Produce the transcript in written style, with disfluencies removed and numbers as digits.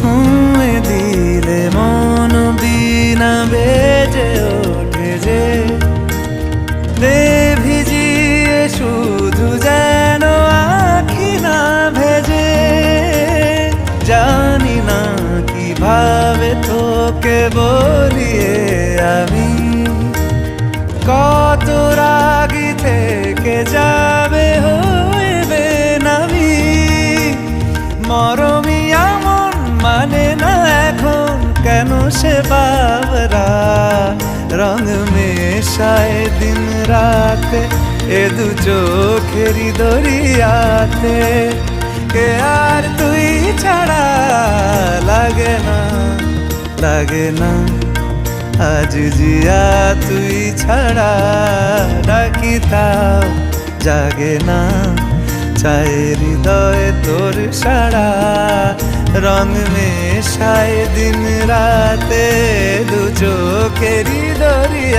ছুঁয়ে দিলে মন বিনা বেজে ওঠে যে দে ভিজিয়ে শুধু যেন আখি না ভেজে। জানি না কিভাবে তোকে বলিয়ে আমি কত রাগি থেকে যাবে হইবে নামি। মরমি এমন মানে না এখন কেন সে বাবরা রং মেশায় দিন রাতে এ দু চোখেরই দরিয়াতে। কে আর তুই ছাড়া লাগে না লাগে না আজ জিয়া তুই ছাড়া ডাকি তাও জাগে না। চায় হৃদয় তোর সারা রং মেশায় দিন রাতে দু চোখেরই দরিয়া।